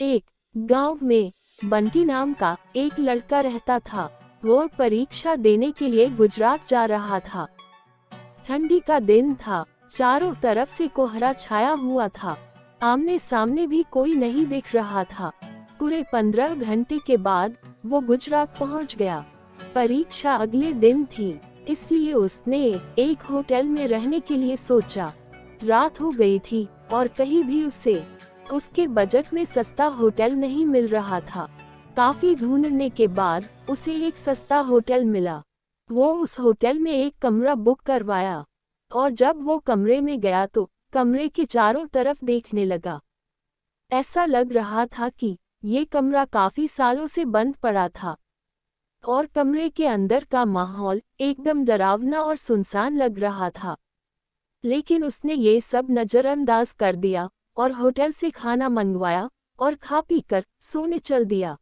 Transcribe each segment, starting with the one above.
एक गांव में बंटी नाम का एक लड़का रहता था। वो परीक्षा देने के लिए गुजरात जा रहा था। ठंडी का दिन था, चारों तरफ से कोहरा छाया हुआ था। आमने सामने भी कोई नहीं दिख रहा था। पूरे 15 घंटे के बाद वो गुजरात पहुंच गया। परीक्षा अगले दिन थी, इसलिए उसने एक होटल में रहने के लिए सोचा। रात हो गई थी और कहीं भी उसके बजट में सस्ता होटल नहीं मिल रहा था। काफी ढूंढने के बाद उसे एक सस्ता होटल मिला। वो उस होटल में एक कमरा बुक करवाया और जब वो कमरे में गया तो कमरे के चारों तरफ देखने लगा। ऐसा लग रहा था कि ये कमरा काफी सालों से बंद पड़ा था और कमरे के अंदर का माहौल एकदम डरावना और सुनसान लग रहा था। लेकिन उसने ये सब नजरअंदाज कर दिया और होटल से खाना मंगवाया और खा पी कर सोने चल दिया।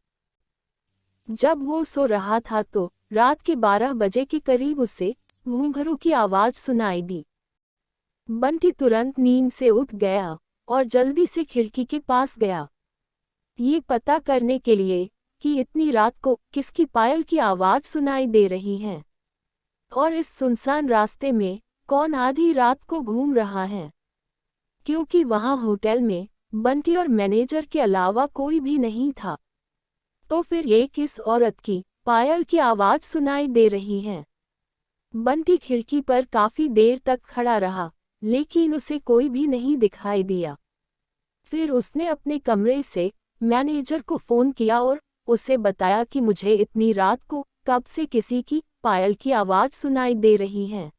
जब वो सो रहा था तो रात के 12 बजे के करीब उसे घूंघरू की आवाज सुनाई दी। बंटी तुरंत नींद से उठ गया और जल्दी से खिड़की के पास गया, ये पता करने के लिए कि इतनी रात को किसकी पायल की आवाज सुनाई दे रही है और इस सुनसान रास्ते में कौन आधी रात को घूम रहा है, क्योंकि वहां होटल में बंटी और मैनेजर के अलावा कोई भी नहीं था। तो फिर ये किस औरत की पायल की आवाज सुनाई दे रही है। बंटी खिड़की पर काफी देर तक खड़ा रहा, लेकिन उसे कोई भी नहीं दिखाई दिया। फिर उसने अपने कमरे से मैनेजर को फोन किया और उसे बताया कि मुझे इतनी रात को कब से किसी की पायल की आवाज सुनाई दे रही है।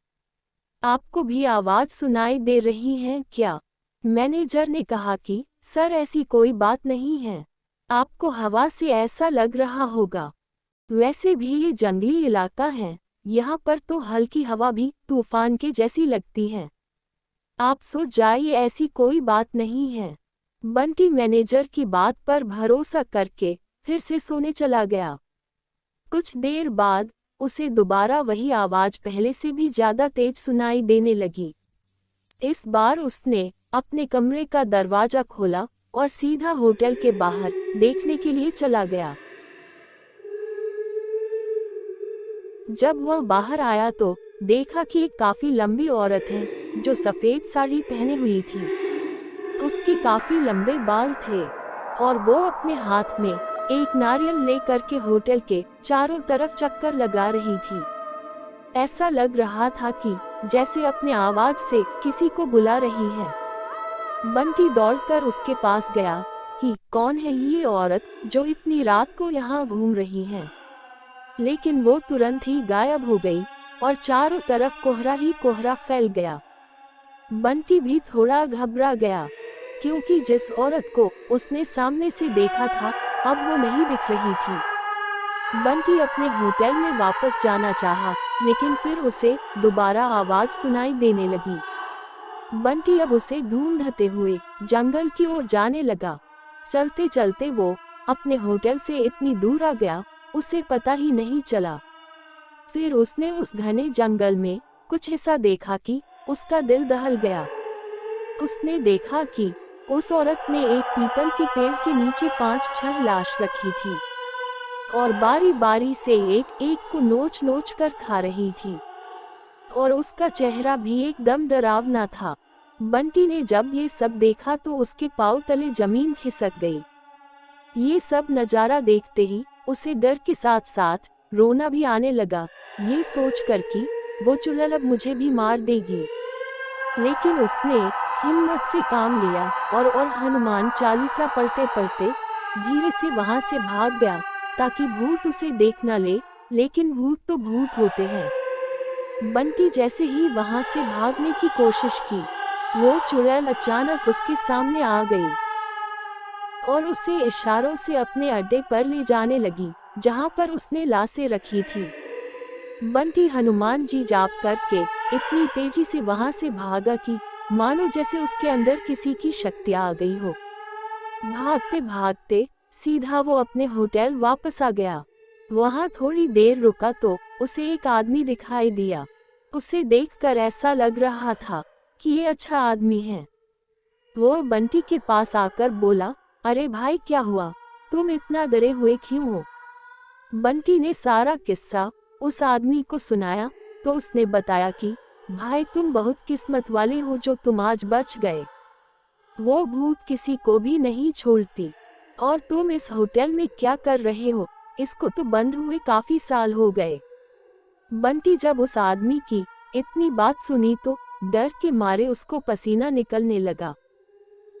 आपको भी आवाज सुनाई दे रही है क्या? मैनेजर ने कहा कि सर ऐसी कोई बात नहीं है, आपको हवा से ऐसा लग रहा होगा। वैसे भी ये जंगली इलाका है, यहाँ पर तो हल्की हवा भी तूफान के जैसी लगती है। आप सो जाइए, ऐसी कोई बात नहीं है। बंटी मैनेजर की बात पर भरोसा करके फिर से सोने चला गया। कुछ देर बाद उसे दोबारा वही आवाज पहले से भी ज्यादा तेज सुनाई देने लगी। इस बार उसने अपने कमरे का दरवाजा खोला और सीधा होटल के बाहर देखने के लिए चला गया। जब वह बाहर आया तो देखा कि एक काफी लंबी औरत है जो सफेद साड़ी पहने हुई थी। उसके काफी लंबे बाल थे और वो अपने हाथ में एक नारियल लेकर के होटल के चारों तरफ चक्कर लगा रही थी। ऐसा लग रहा था कि जैसे अपने आवाज से किसी को बुला रही है। बंटी दौड़कर उसके पास गया कि कौन है ये औरत जो इतनी रात को यहाँ घूम रही है। लेकिन वो तुरंत ही गायब हो गई और चारों तरफ कोहरा ही कोहरा फैल गया। बंटी भी थोड़ा घबरा गया, क्योंकि जिस औरत को उसने सामने से देखा था अब वो नहीं दिख रही थी। बंटी अपने होटल में वापस जाना चाहा, लेकिन फिर उसे दोबारा आवाज सुनाई देने लगी। बंटी अब उसे ढूंढते हुए जंगल की ओर जाने लगा। चलते चलते वो अपने होटल से इतनी दूर आ गया, उसे पता ही नहीं चला। फिर उसने उस घने जंगल में कुछ ऐसा देखा कि उसका दिल दहल गया। उसने देखा कि उस औरत ने एक पीपल के पेड़ के नीचे 5-6 लाश रखी थी और बारी बारी से एक एक को नोच नोच कर खा रही थी और उसका चेहरा भी एकदम डरावना था। बंटी ने जब ये सब देखा तो उसके पांव तले जमीन खिसक गई। ये सब नजारा देखते ही उसे डर के साथ साथ रोना भी आने लगा, ये सोचकर कि वो चुड़ैल अब मुझे भी मार देगी। लेकिन उसने हिम्मत से काम लिया और हनुमान चालीसा पढ़ते पढ़ते धीरे से वहां से भाग गया, ताकि भूत उसे देख न ले। लेकिन भूत तो भूत होते हैं। बंटी जैसे ही वहां से भागने की कोशिश की, वो चुड़ैल अचानक उसके सामने आ गई और उसे इशारों से अपने अड्डे पर ले जाने लगी, जहां पर उसने लाशें रखी थी। बंटी हनुमान जी जाप करके इतनी तेजी से वहां से भागा कि मानो जैसे उसके अंदर किसी की शक्ति आ गई हो। भागते भागते सीधा वो अपने होटल वापस आ गया। वहां थोड़ी देर रुका तो उसे एक आदमी दिखाई दिया। उसे देखकर ऐसा लग रहा था कि ये अच्छा आदमी है। वो बंटी के पास आकर बोला, अरे भाई क्या हुआ, तुम इतना डरे हुए क्यों हो? बंटी ने सारा किस्सा उस आदमी को सुनाया तो उसने बताया कि भाई तुम बहुत किस्मत वाले हो जो तुम आज बच गए। वो भूत किसी को भी नहीं छोड़ती। और तुम इस होटल में क्या कर रहे हो? इसको तो बंद हुए काफी साल हो गए। बंटी जब उस आदमी की इतनी बात सुनी तो डर के मारे उसको पसीना निकलने लगा।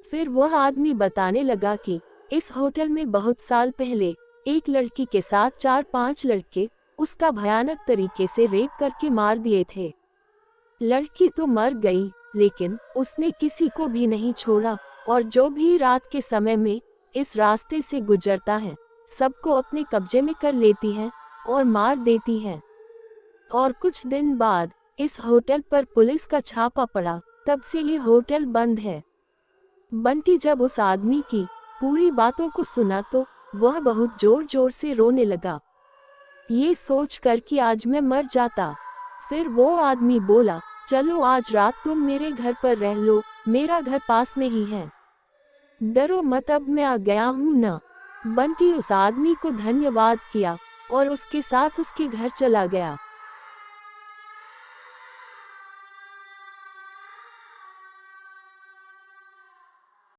फिर वह आदमी बताने लगा कि इस होटल में बहुत साल पहले एक लड़की के साथ 4-5 लड़के उसका भयानक तरीके से रेप करके मार दिए थे। लड़की तो मर गई, लेकिन उसने किसी को भी नहीं छोड़ा और जो भी रात के समय में इस रास्ते से गुजरता है सबको अपने कब्जे में कर लेती है और मार देती है। और कुछ दिन बाद इस होटल पर पुलिस का छापा पड़ा, तब से ये होटल बंद है। बंटी जब उस आदमी की पूरी बातों को सुना तो वह बहुत जोर जोर से रोने लगा, ये सोचकर कि आज मैं मर जाता। फिर वो आदमी बोला, चलो आज रात तुम मेरे घर पर रह लो, मेरा घर पास में ही है। डरो मत, अब मैं आ गया हूँ ना। बंटी उस आदमी को धन्यवाद किया और उसके साथ उसके घर चला गया।